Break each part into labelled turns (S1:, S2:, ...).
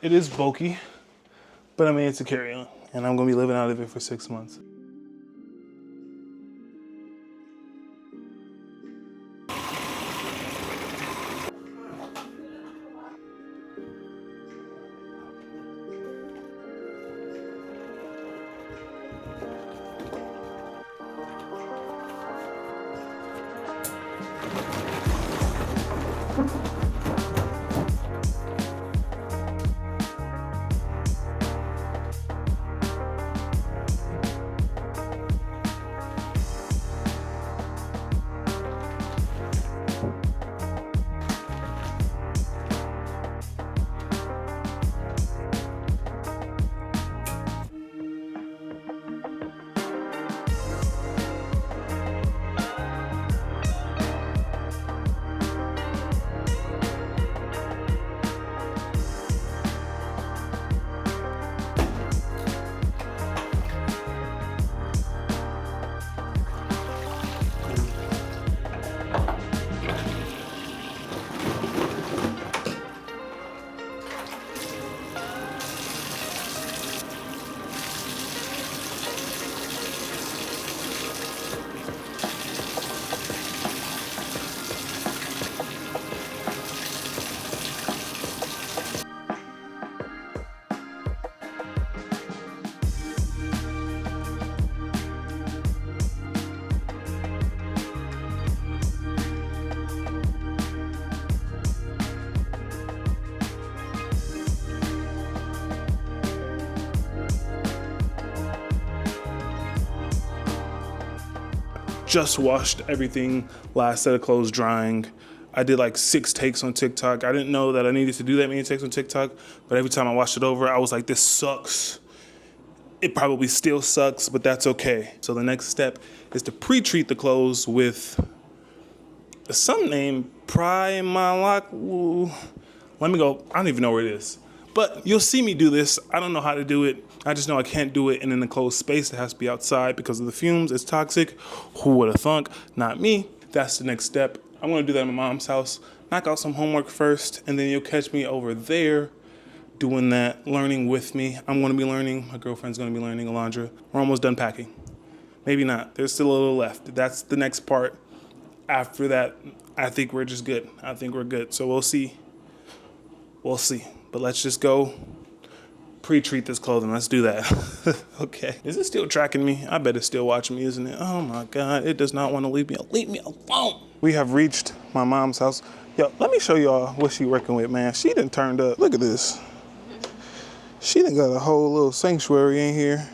S1: It is bulky, but I mean, it's a carry-on, and I'm gonna be living out of it for 6 months. Just washed everything, last set of clothes drying. I did like 6 takes on TikTok. I didn't know that I needed to do that many takes on TikTok, but every time I watched it over, I was like, this sucks. It probably still sucks, but that's okay. So the next step is to pre-treat the clothes with some name, Primalock. Let me go, I don't even know where it is. But you'll see me do this. I don't know how to do it. I just know I can't do it in an enclosed space. It has to be outside because of the fumes. It's toxic. Who would have thunk? Not me. That's the next step. I'm gonna do that at my mom's house. Knock out some homework first, and then you'll catch me over there doing that, learning with me. I'm gonna be learning. My girlfriend's gonna be learning, Alondra. We're almost done packing. Maybe not. There's still a little left. That's the next part. After that, I think we're just good. I think we're good. So we'll see. We'll see. But let's just go pre-treat this clothing. Let's do that. Okay. Is it still tracking me? I bet it's still watching me, isn't it? Oh my God. It does not want to leave me. Leave me alone. We have reached my mom's house. Yo, let me show y'all what she working with, man. She done turned up. Look at this. She done got a whole little sanctuary in here.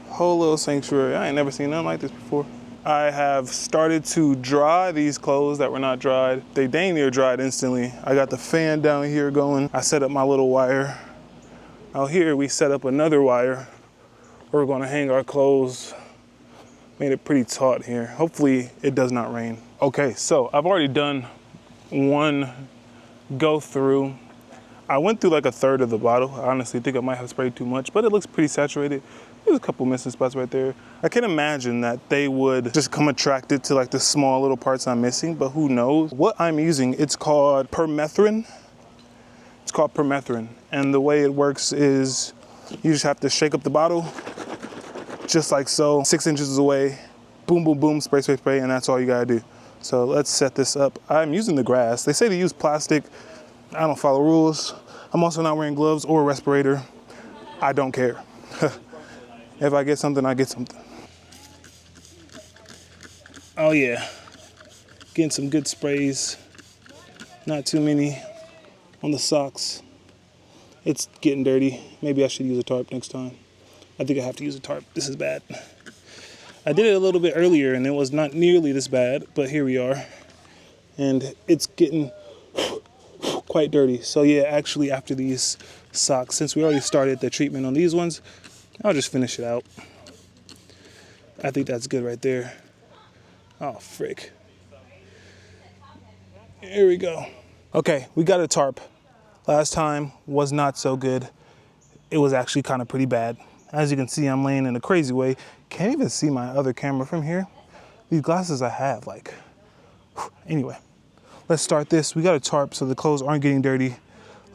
S1: Whole little sanctuary. I ain't never seen nothing like this before. I have started to dry these clothes that were not dried. They dang near dried instantly. I got the fan down here going. I set up my little wire. Out here, we set up another wire. We're gonna hang our clothes. Made it pretty taut here. Hopefully it does not rain. Okay, so I've already done one go through. I went through like a third of the bottle. I honestly think I might have sprayed too much, but it looks pretty saturated. There's a couple missing spots right there. I can imagine that they would just come attracted to like the small little parts I'm missing, but who knows? What I'm using, it's called permethrin. It's called permethrin. And the way it works is you just have to shake up the bottle, just like so, 6 inches away, boom, boom, boom, spray, spray, spray, and that's all you gotta do. So let's set this up. I'm using the grass. They say to use plastic. I don't follow rules. I'm also not wearing gloves or a respirator. I don't care. If I get something, I get something. Oh yeah, getting some good sprays. Not too many on the socks. It's getting dirty. Maybe I should use a tarp next time. I think I have to use a tarp. This is bad. I did it a little bit earlier and it was not nearly this bad, but here we are. And it's getting quite dirty. So yeah, actually after these socks, since we already started the treatment on these ones, I'll just finish it out. I think that's good right there. Oh, frick. Here we go. Okay, we got a tarp. Last time was not so good. It was actually kind of pretty bad. As you can see, I'm laying in a crazy way. Can't even see my other camera from here. These glasses I have, anyway. Let's start this. We got a tarp so the clothes aren't getting dirty.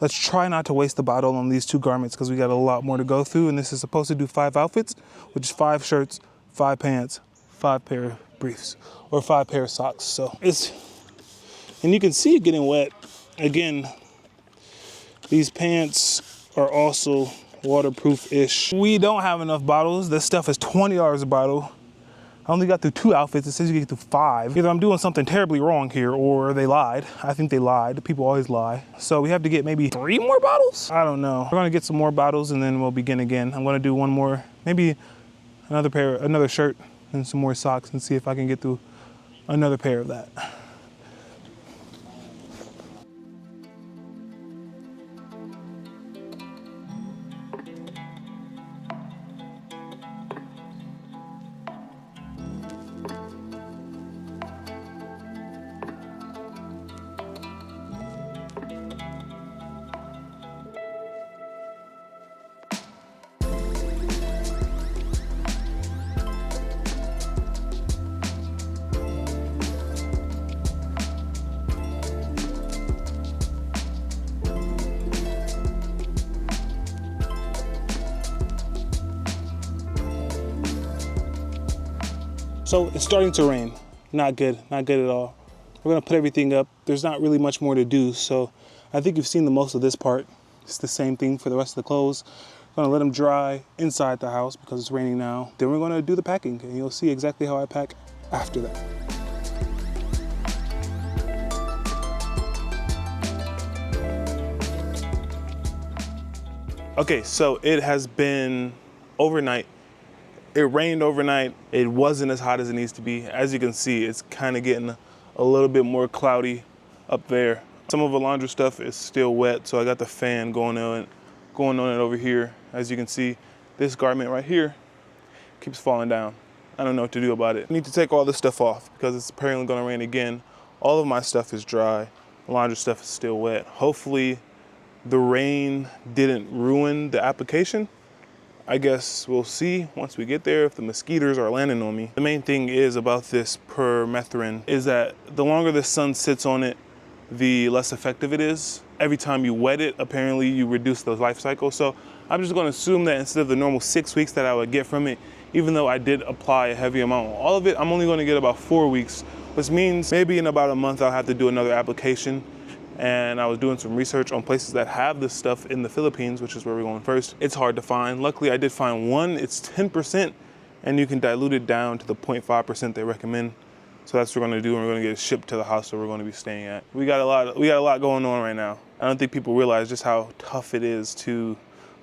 S1: Let's try not to waste the bottle on these 2 garments because we got a lot more to go through. And this is supposed to do 5 outfits, which is 5 shirts, 5 pants, 5 pair of briefs, or 5 pair of socks. So and you can see it getting wet. Again, these pants are also waterproof-ish. We don't have enough bottles. This stuff is $20 a bottle. I only got through 2 outfits. It says you get through 5. Either I'm doing something terribly wrong here or they lied. I think they lied. People always lie. So we have to get maybe 3 more bottles? I don't know. We're gonna get some more bottles and then we'll begin again. I'm gonna do one more, maybe another shirt and some more socks and see if I can get through another pair of that. So it's starting to rain. Not good at all. We're gonna put everything up. There's not really much more to do. So I think you've seen the most of this part. It's the same thing for the rest of the clothes. I'm gonna let them dry inside the house because it's raining now. Then we're gonna do the packing and you'll see exactly how I pack after that. Okay, so it has been overnight. It rained overnight. It wasn't as hot as it needs to be. As you can see, it's kind of getting a little bit more cloudy up there. Some of the laundry stuff is still wet, so I got the fan going on it over here. As you can see, this garment right here keeps falling down. I don't know what to do about it. I need to take all this stuff off because it's apparently gonna rain again. All of my stuff is dry. The laundry stuff is still wet. Hopefully the rain didn't ruin the application. I guess we'll see once we get there if the mosquitoes are landing on me. The main thing is about this permethrin is that the longer the sun sits on it, the less effective it is. Every time you wet it, apparently you reduce the life cycle. So I'm just gonna assume that instead of the normal 6 weeks that I would get from it, even though I did apply a heavy amount on all of it, I'm only gonna get about 4 weeks, which means maybe in about a month I'll have to do another application. And I was doing some research on places that have this stuff in the Philippines, which is where we're going first. It's hard to find. Luckily, I did find one. It's 10%, and you can dilute it down to the 0.5% they recommend. So that's what we're gonna do, and we're gonna get it shipped to the house that we're gonna be staying at. We got a lot going on right now. I don't think people realize just how tough it is to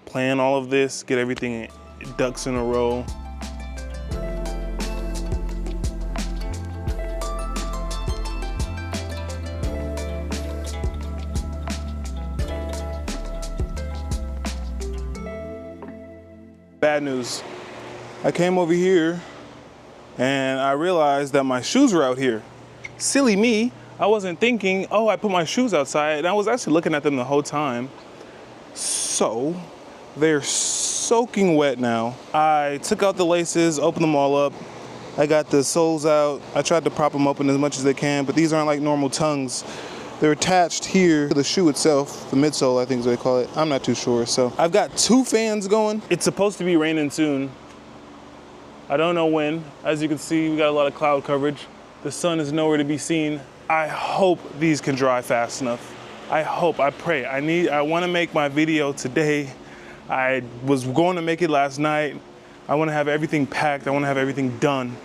S1: plan all of this, get everything ducks in a row. Bad news. I came over here and I realized that my shoes were out here. Silly me, I wasn't thinking, oh, I put my shoes outside, and I was actually looking at them the whole time. So they're soaking wet now. I took out the laces, opened them all up. I got the soles out. I tried to prop them open as much as they can, but these aren't like normal tongues. They're attached here to the shoe itself, the midsole I think is what they call it. I'm not too sure. So I've got 2 fans going. It's supposed to be raining soon. I don't know when. As you can see, we got a lot of cloud coverage. The sun is nowhere to be seen. I hope these can dry fast enough. I pray. I want to make my video today. I was going to make it last night. I want to have everything packed. I want to have everything done.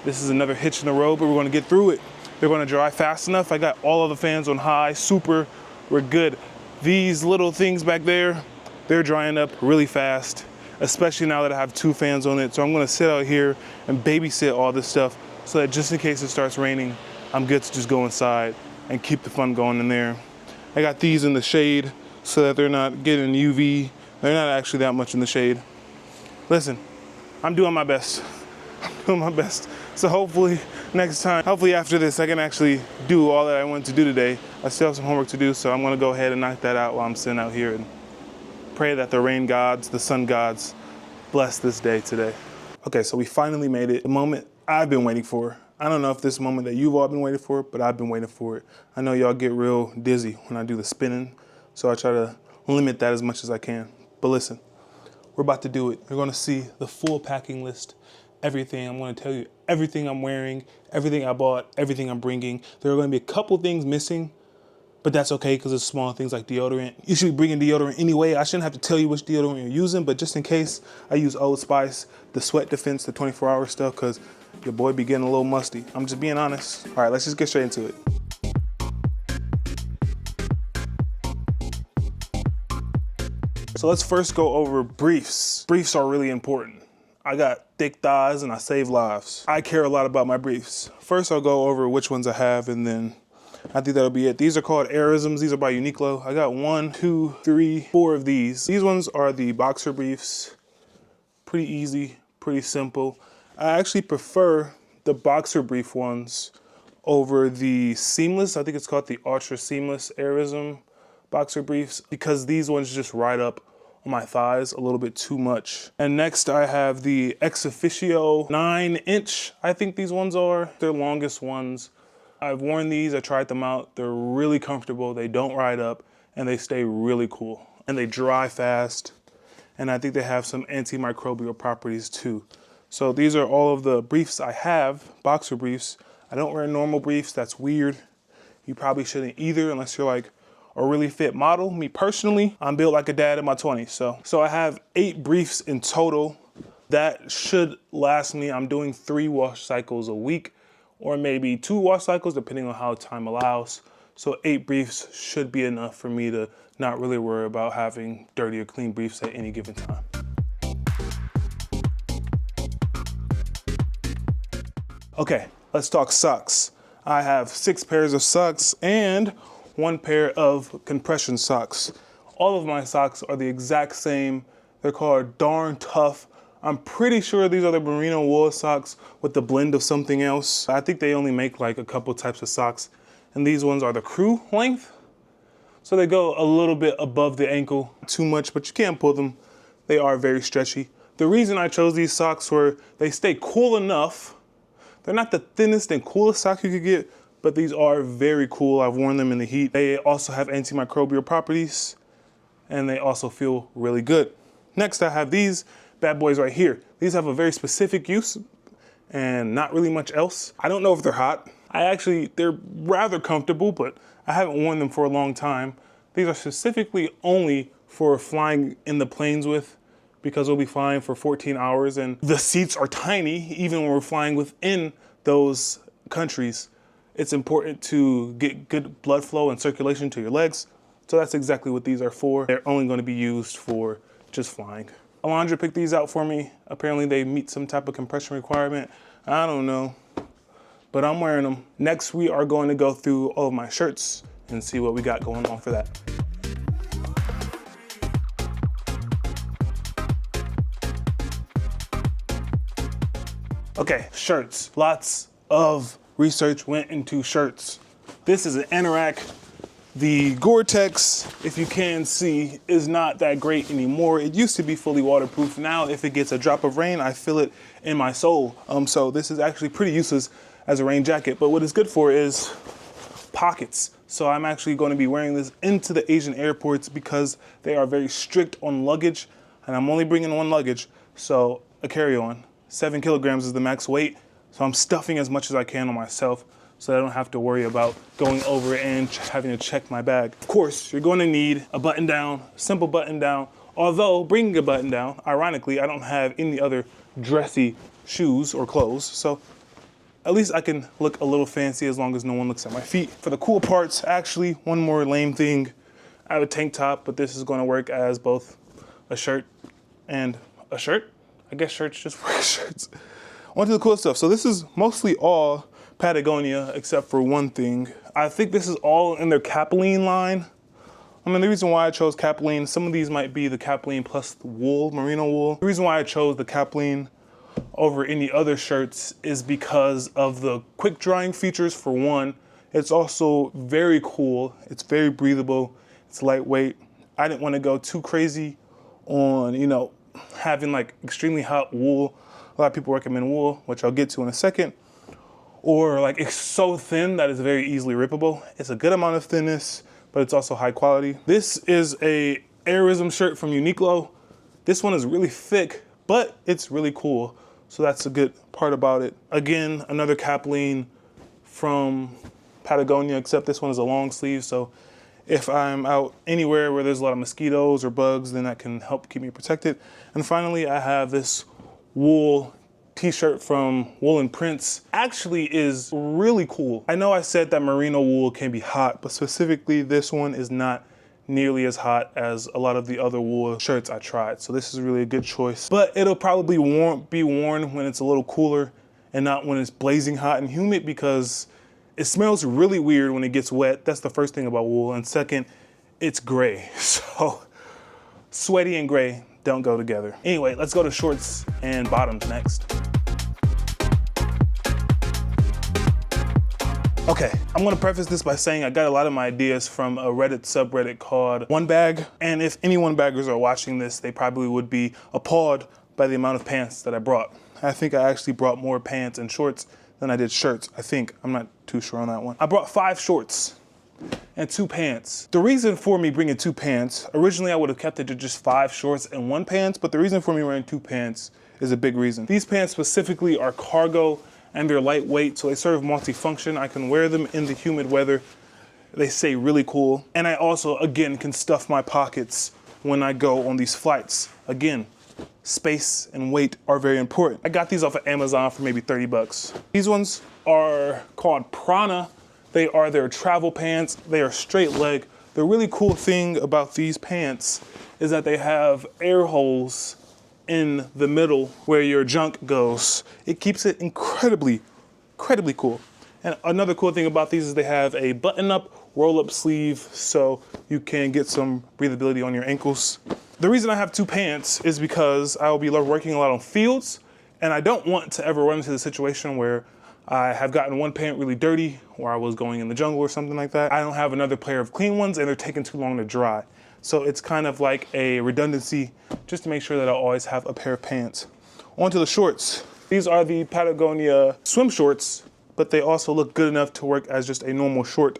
S1: This is another hitch in the road, but we're going to get through it. They're gonna dry fast enough. I got all of the fans on high, super, we're good. These little things back there, they're drying up really fast, especially now that I have 2 fans on it. So I'm gonna sit out here and babysit all this stuff so that just in case it starts raining, I'm good to just go inside and keep the fun going in there. I got these in the shade so that they're not getting UV. They're not actually that much in the shade. Listen, I'm doing my best. So hopefully after this, I can actually do all that I wanted to do today. I still have some homework to do, so I'm gonna go ahead and knock that out while I'm sitting out here and pray that the rain gods, the sun gods, bless this day today. Okay, so we finally made it. The moment I've been waiting for. I don't know if this moment that you've all been waiting for, but I've been waiting for it. I know y'all get real dizzy when I do the spinning, So I try to limit that as much as I can. But listen, we're about to do it. You're gonna see the full packing list, everything. I'm gonna tell you everything I'm wearing, everything I bought, everything I'm bringing. There are gonna be a couple things missing, but that's okay because it's small things like deodorant. You should be bringing deodorant anyway. I shouldn't have to tell you which deodorant you're using, but just in case, I use Old Spice, the Sweat Defense, the 24-hour stuff, because your boy be getting a little musty. I'm just being honest. All right, let's just get straight into it. So let's first go over briefs. Briefs are really important. I got thick thighs and I save lives. I care a lot about my briefs. First, I'll go over which ones I have, and then I think that'll be it. These are called Airisms. These are by Uniqlo. I got 1, 2, 3, 4 of these. These ones are the boxer briefs. Pretty easy, pretty simple. I actually prefer the boxer brief ones over the seamless. I think it's called the Ultra Seamless Airism boxer briefs, because these ones just ride up on my thighs a little bit too much. And next I have the Ex Officio 9-inch. I think these ones are. They're longest ones. I've worn these, I tried them out. They're really comfortable, they don't ride up, and they stay really cool. And they dry fast, and I think they have some antimicrobial properties too. So these are all of the briefs I have, boxer briefs. I don't wear normal briefs, that's weird. You probably shouldn't either unless you're like a really fit model. Me personally, I'm built like a dad in my 20s. So I have 8 briefs in total. That should last me. I'm doing 3 wash cycles a week, or maybe 2 wash cycles, depending on how time allows. So 8 briefs should be enough for me to not really worry about having dirty or clean briefs at any given time. Okay, let's talk socks. I have 6 pairs of socks and 1 pair of compression socks. All of my socks are the exact same. They're called Darn Tough. I'm pretty sure these are the merino wool socks with the blend of something else. I think they only make like a couple types of socks. And these ones are the crew length. So they go a little bit above the ankle, too much, but you can't pull them. They are very stretchy. The reason I chose these socks were they stay cool enough. They're not the thinnest and coolest sock you could get, but these are very cool. I've worn them in the heat. They also have antimicrobial properties, and they also feel really good. Next, I have these bad boys right here. These have a very specific use and not really much else. I don't know if they're hot. They're rather comfortable, but I haven't worn them for a long time. These are specifically only for flying in the planes with, because we'll be flying for 14 hours and the seats are tiny, even when we're flying within those countries. It's important to get good blood flow and circulation to your legs. So that's exactly what these are for. They're only going to be used for just flying. Alondra picked these out for me. Apparently they meet some type of compression requirement. I don't know, but I'm wearing them. Next, we are going to go through all of my shirts and see what we got going on for that. Okay, shirts. Lots of research went into shirts. This is an Anorak. The Gore-Tex, if you can see, is not that great anymore. It used to be fully waterproof. Now, if it gets a drop of rain, I feel it in my sole. So this is actually pretty useless as a rain jacket. But what it's good for is pockets. So I'm actually going to be wearing this into the Asian airports because they are very strict on luggage, and I'm only bringing 1 luggage. So a carry-on. 7 kilograms is the max weight. So I'm stuffing as much as I can on myself so I don't have to worry about going over and having to check my bag. Of course, you're going to need a button down, simple button down. Although bringing a button down, ironically, I don't have any other dressy shoes or clothes. So at least I can look a little fancy as long as no one looks at my feet. For the cool parts, actually, one more lame thing. I have a tank top, but this is going to work as both a shirt and a shirt. I guess shirts just work shirts. On to the cool stuff. So this is mostly all Patagonia except for one thing. I think this is all in their Capilene line. I mean, the reason why I chose Capilene, some of these might be the Capilene plus the wool, merino wool. The reason why I chose the Capilene over any other shirts is because of the quick drying features for one. It's also very cool. It's very breathable. It's lightweight. I didn't want to go too crazy on, having like extremely hot wool. A lot of people recommend wool, which I'll get to in a second. Or like it's so thin that it's very easily rippable. It's a good amount of thinness, but it's also high quality. This is a Airism shirt from Uniqlo. This one is really thick, but it's really cool. So that's a good part about it. Again, another capline from Patagonia, except this one is a long sleeve. So if I'm out anywhere where there's a lot of mosquitoes or bugs, then that can help keep me protected. And finally, I have this wool t-shirt from Wool & Prince. Actually is really cool. I know I said that merino wool can be hot, but specifically this one is not nearly as hot as a lot of the other wool shirts I tried. So this is really a good choice. But it'll probably be worn when it's a little cooler and not when it's blazing hot and humid, because it smells really weird when it gets wet. That's the first thing about wool. And second, it's gray. So sweaty and gray don't go together. Anyway, let's go to shorts and bottoms next. Okay, I'm gonna preface this by saying I got a lot of my ideas from a Reddit subreddit called One Bag. And if any one baggers are watching this, they probably would be appalled by the amount of pants that I brought. I think I actually brought more pants and shorts than I did shirts. I think, I'm not too sure on that one. I brought 5 shorts and 2 pants. The reason for me bringing 2 pants, originally I would have kept it to just 5 shorts and 1 pants, but the reason for me wearing 2 pants is a big reason. These pants specifically are cargo and they're lightweight, so they serve multifunction. I can wear them in the humid weather. They stay really cool. And I also, again, can stuff my pockets when I go on these flights. Again, space and weight are very important. I got these off of Amazon for maybe 30 bucks. These ones are called Prana. They are their travel pants. They are straight leg. The really cool thing about these pants is that they have air holes in the middle where your junk goes. It keeps it incredibly cool. And another cool thing about these is they have a button-up, roll-up sleeve, so you can get some breathability on your ankles. The reason I have 2 pants is because I will be working a lot on fields, and I don't want to ever run into the situation where I have gotten one pant really dirty, or I was going in the jungle or something like that. I don't have another pair of clean ones, and they're taking too long to dry. So it's kind of like a redundancy, just to make sure that I always have a pair of pants. On to the shorts. These are the Patagonia swim shorts, but they also look good enough to work as just a normal short.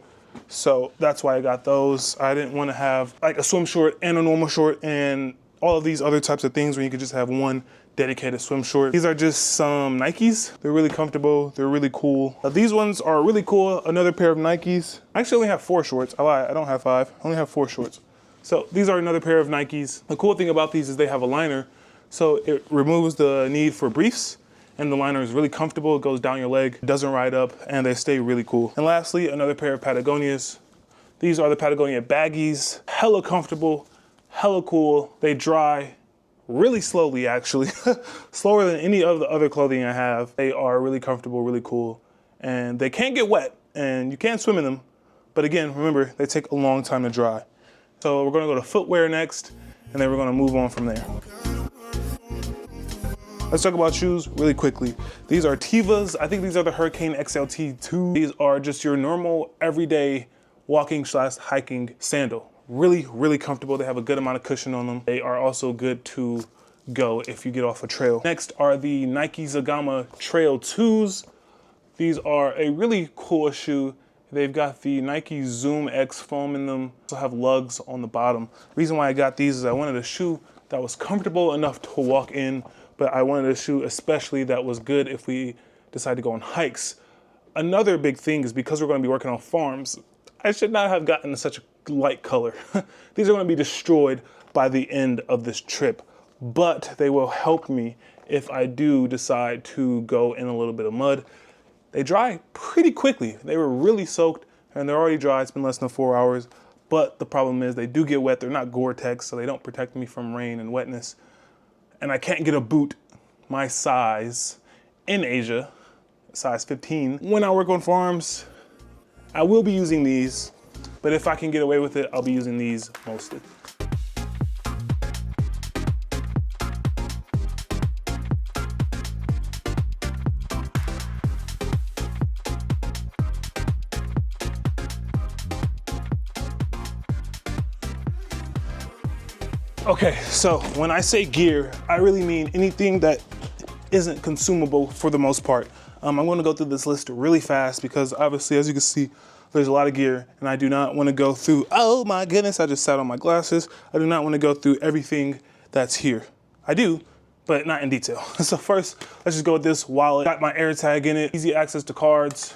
S1: So that's why I got those. I didn't want to have like a swim short and a normal short and all of these other types of things where you could just have one dedicated swim short. These are just some Nikes. They're really comfortable. They're really cool. These ones are really cool. Another pair of Nikes. I actually only have 4 shorts. I lied. I don't have 5. I only have 4 shorts. So these are another pair of Nikes. The cool thing about these is they have a liner, so it removes the need for briefs, and the liner is really comfortable. It goes down your leg, doesn't ride up, and they stay really cool. And lastly, another pair of Patagonias. These are the Patagonia baggies. Hella comfortable, hella cool. They dry really slowly, actually. Slower than any of the other clothing I have. They are really comfortable, really cool, and they can't get wet, and you can't swim in them. But again, remember, they take a long time to dry. So we're gonna go to footwear next, and then we're gonna move on from there. Let's talk about shoes really quickly. These are Tevas. I think these are the Hurricane XLT2. These are just your normal, everyday walking/hiking sandal. Really comfortable. They have a good amount of cushion on them. They are also good to go if you get off a trail. Next are the Nike Zagama Trail 2s. These are a really cool shoe. They've got the Nike Zoom X foam in them. Also have lugs on the bottom. Reason why I got these is I wanted a shoe that was comfortable enough to walk in, but I wanted a shoe especially that was good if we decide to go on hikes. Another big thing is because we're gonna be working on farms, I should not have gotten such a light color. These are gonna be destroyed by the end of this trip, but they will help me if I do decide to go in a little bit of mud. They dry pretty quickly. They were really soaked and they're already dry. It's been less than 4 hours, but the problem is they do get wet. They're not Gore-Tex, so they don't protect me from rain and wetness. And I can't get a boot my size in Asia, size 15. When I work on farms, I will be using these, but if I can get away with it, I'll be using these mostly. Okay, so when I say gear, I really mean anything that isn't consumable for the most part. I'm gonna go through this list really fast because obviously, as you can see, There's a lot of gear, and I do not want to go through, oh my goodness, I just sat on my glasses. I do not want to go through everything that's here. I do, but not in detail. So first, let's just go with this wallet. Got my AirTag in it, easy access to cards.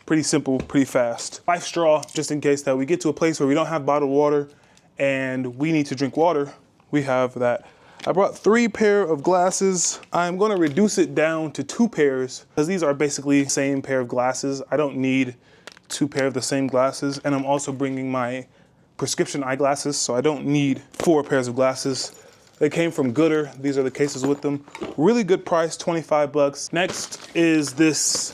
S1: Pretty simple, pretty fast. Life straw, just in case that we get to a place where we don't have bottled water and we need to drink water, we have that. I brought 3 pair of glasses. I'm gonna reduce it down to 2 pairs because these are basically the same pair of glasses. I don't need 2 pair of the same glasses. And I'm also bringing my prescription eyeglasses, so I don't need 4 pairs of glasses. They came from Gooder. These are the cases with them. Really good price, 25 bucks. Next is this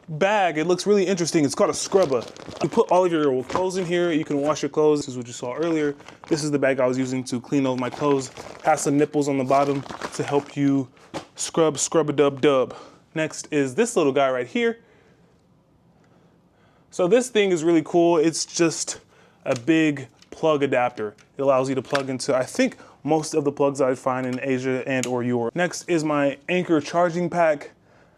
S1: bag. It looks really interesting. It's called a scrubber. You put all of your clothes in here. You can wash your clothes. This is what you saw earlier. This is the bag I was using to clean all my clothes. Has some nipples on the bottom to help you scrub-a-dub-dub. Next is this little guy right here. So this thing is really cool. It's just a big plug adapter. It allows you to plug into, I think, most of the plugs I'd find in Asia and or Europe. Next is my Anker charging pack.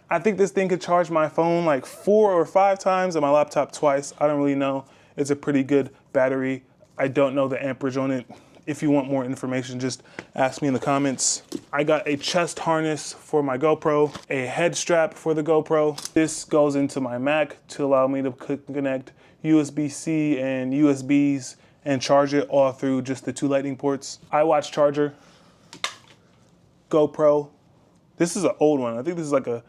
S1: I think this thing could charge my phone like 4 or 5 times and my laptop twice. I don't really know. It's a pretty good battery. I don't know the amperage on it. If you want more information, just ask me in the comments. I got a chest harness for my GoPro, a head strap for the GoPro. This goes into my Mac to allow me to connect USB-C and USBs and charge it all through just the 2 lightning ports. iWatch charger, GoPro. This is an old one. I think this is like a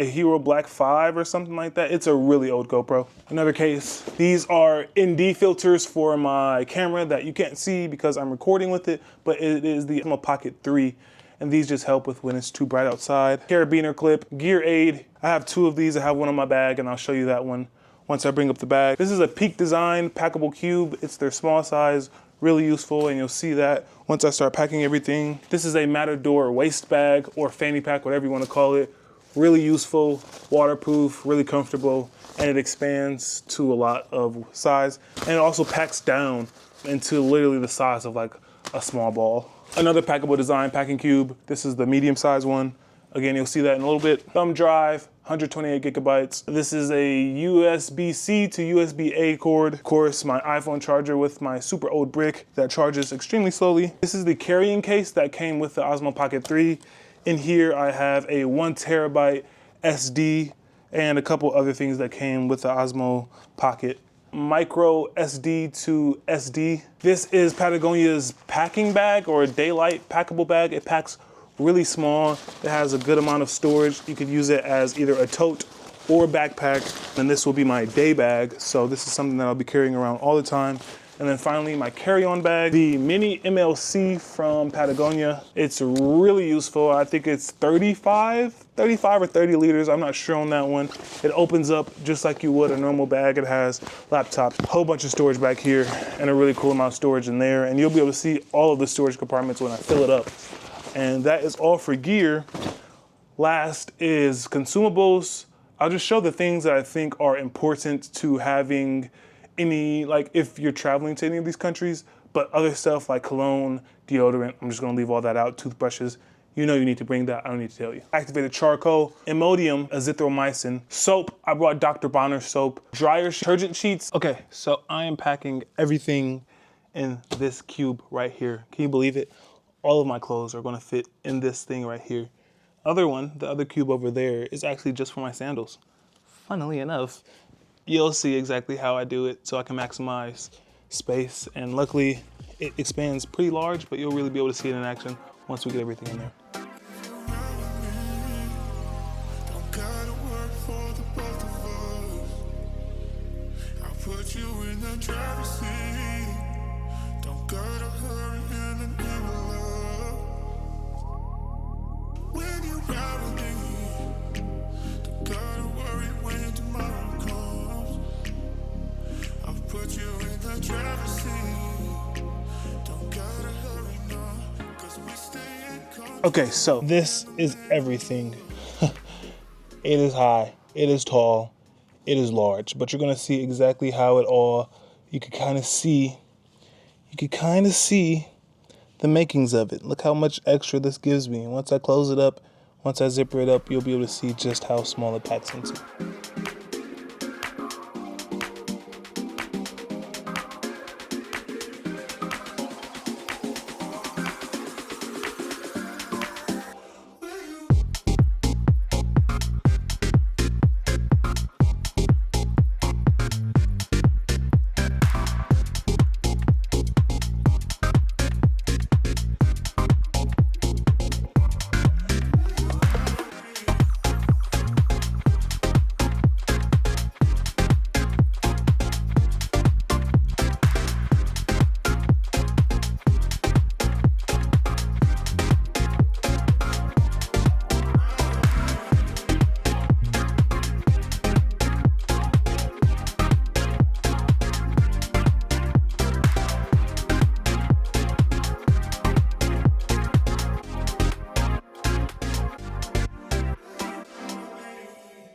S1: Hero Black 5 or something like that. It's a really old GoPro. Another case. These are ND filters for my camera that you can't see because I'm recording with it, but it is the Osmo Pocket 3. And these just help with when it's too bright outside. Carabiner clip, gear aid. I have 2 of these. I have one on my bag and I'll show you that one once I bring up the bag. This is a Peak Design packable cube. It's their small size, really useful, and you'll see that once I start packing everything. This is a Matador waist bag or fanny pack, whatever you want to call it. Really useful, waterproof, really comfortable, and it expands to a lot of size. And it also packs down into literally the size of like a small ball. Another packable design packing cube. This is the medium size one. Again, you'll see that in a little bit. Thumb drive, 128 gigabytes. This is a USB-C to USB-A cord. Of course, my iPhone charger with my super old brick that charges extremely slowly. This is the carrying case that came with the Osmo Pocket 3. In here, I have a 1 terabyte SD and a couple other things that came with the Osmo Pocket. Micro SD to SD. This is Patagonia's packing bag or a daylight packable bag. It packs really small. It has a good amount of storage. You could use it as either a tote or a backpack. And this will be my day bag. So this is something that I'll be carrying around all the time. And then finally, my carry-on bag, the Mini MLC from Patagonia. It's really useful. I think it's 35 or 30 liters. I'm not sure on that one. It opens up just like you would a normal bag. It has laptops, a whole bunch of storage back here, and a really cool amount of storage in there. And you'll be able to see all of the storage compartments when I fill it up. And that is all for gear. Last is consumables. I'll just show the things that I think are important to having any, like if you're traveling to any of these countries, but other stuff like cologne, deodorant, I'm just gonna leave all that out, toothbrushes, you know you need to bring that, I don't need to tell you. Activated charcoal, Imodium, azithromycin, soap, I brought Dr. Bronner soap, dryer, detergent sheets. Okay, so I am packing everything in this cube right here. Can you believe it? All of my clothes are gonna fit in this thing right here. Other one, the other cube over there, is actually just for my sandals. Funnily enough, you'll see exactly how I do it so I can maximize space. And luckily, it expands pretty large, but you'll really be able to see it in action once we get everything in there. Okay, so this is everything. It is high, it is tall, it is large, but you're gonna see exactly how it all, you can kind of see the makings of it. Look how much extra this gives me. And once I close it up, once I zipper it up, you'll be able to see just how small it packs into.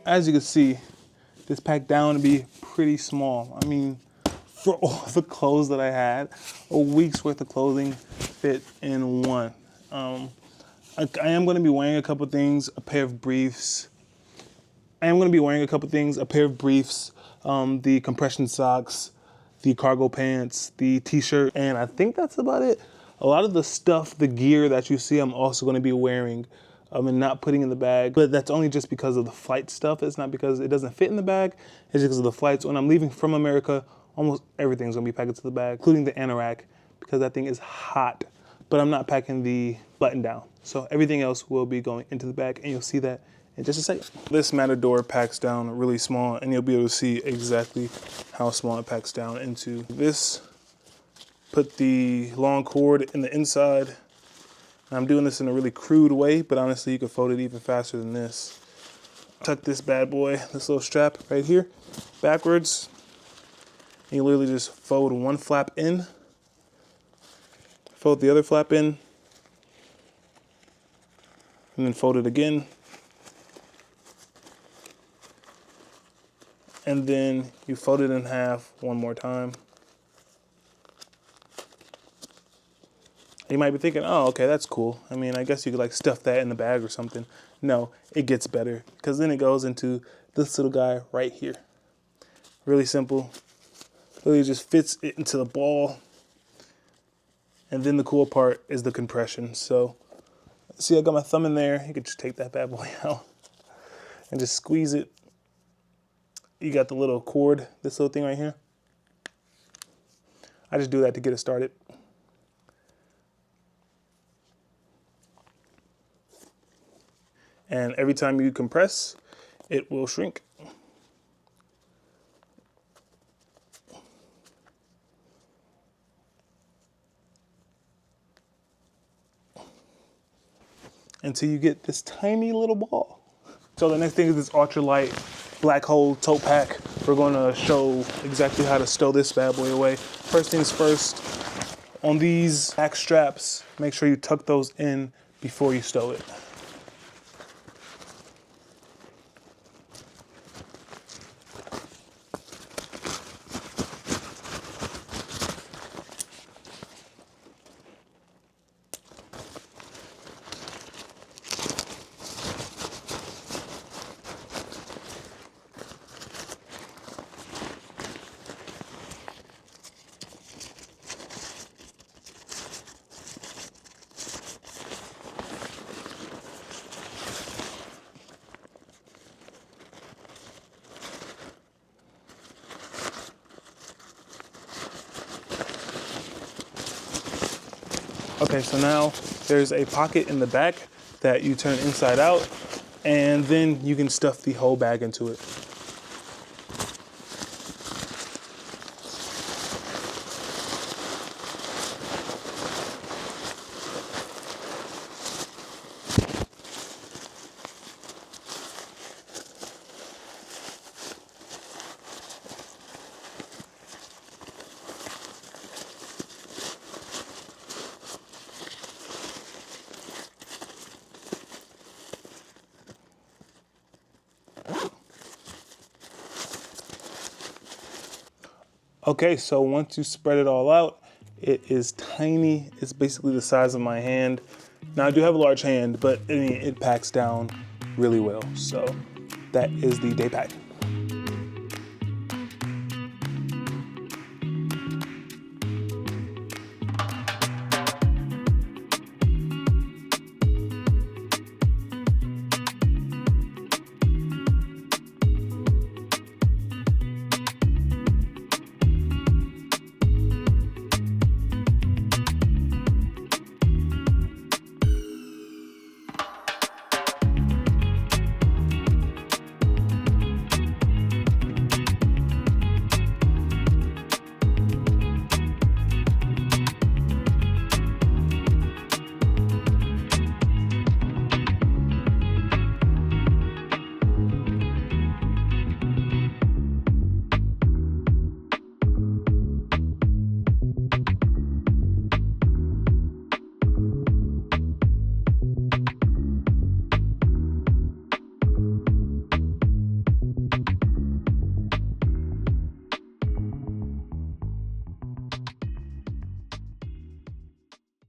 S1: as you can see, this packed down to be pretty small. I mean, for all the clothes that I had, a week's worth of clothing fit in one. I am going to be wearing a couple things, a pair of briefs. The compression socks, the cargo pants, the t-shirt, and I think that's about it. A lot of the stuff, the gear that you see, I'm also going to be wearing and not putting in the bag, but that's only just because of the flight stuff. It's not because it doesn't fit in the bag, it's just because of the flights. When I'm leaving from America, almost everything's gonna be packed into the bag, including the anorak, because that thing is hot. But I'm not packing the button down. So everything else will be going into the bag, and you'll see that in just a second. This Matador packs down really small, and you'll be able to see exactly how small it packs down into. This, put the long cord in the inside. I'm doing this in a really crude way, but honestly, you could fold it even faster than this. Tuck this bad boy, this little strap right here, backwards. And you literally just fold one flap in, fold the other flap in, and then fold it again. And then you fold it in half one more time. You might be thinking, oh, okay, that's cool. I mean, I guess you could like stuff that in the bag or something. No, it gets better, because then it goes into this little guy right here. Really simple. Really just fits it into the ball. And then the cool part is the compression. So, see, I got my thumb in there. You could just take that bad boy out and just squeeze it. You got the little cord, this little thing right here. I just do that to get it started. And every time you compress, it will shrink. Until you get this tiny little ball. So the next thing is this ultralight black hole tote pack. We're gonna show exactly how to stow this bad boy away. First things first, on these back straps, make sure you tuck those in before you stow it. Okay, so now there's a pocket in the back that you turn inside out, and then you can stuff the whole bag into it. Okay, so once you spread it all out, it is tiny. It's basically the size of my hand. Now I do have a large hand, but I mean, it packs down really well. So that is the day pack.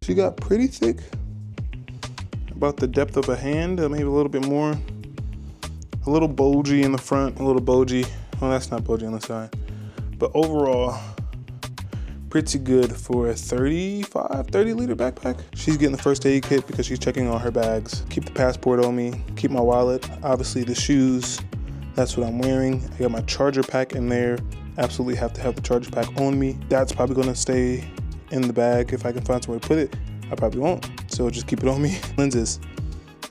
S1: She got pretty thick, about the depth of a hand, maybe a little bit more. A little bulgy in the front, a little bulgy. Well, that's not bulgy on the side. But overall, pretty good for a 30 liter backpack. She's getting the first aid kit because she's checking all her bags. Keep the passport on me, keep my wallet, obviously the shoes, that's what I'm wearing. I got my charger pack in there. Absolutely have to have the charger pack on me. That's probably gonna stay in the bag. If I can find somewhere to put it, I probably won't. So just keep it on me. Lenses.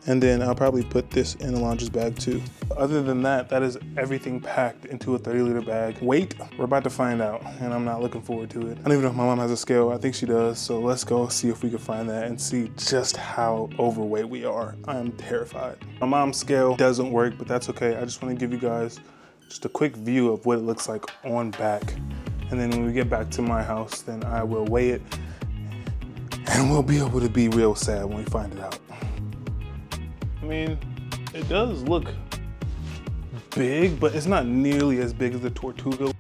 S1: And then I'll probably put this in Alondra's bag too. Other than that, that is everything packed into a 30 liter bag. Weight, we're about to find out, and I'm not looking forward to it. I don't even know if my mom has a scale. I think she does, so let's go see if we can find that and see just how overweight we are. I am terrified. My mom's scale doesn't work, but that's okay. I just want to give you guys just a quick view of what it looks like on back. And then when we get back to my house, then I will weigh it, and we'll be able to be real sad when we find it out. I mean, it does look big, but it's not nearly as big as the Tortuga.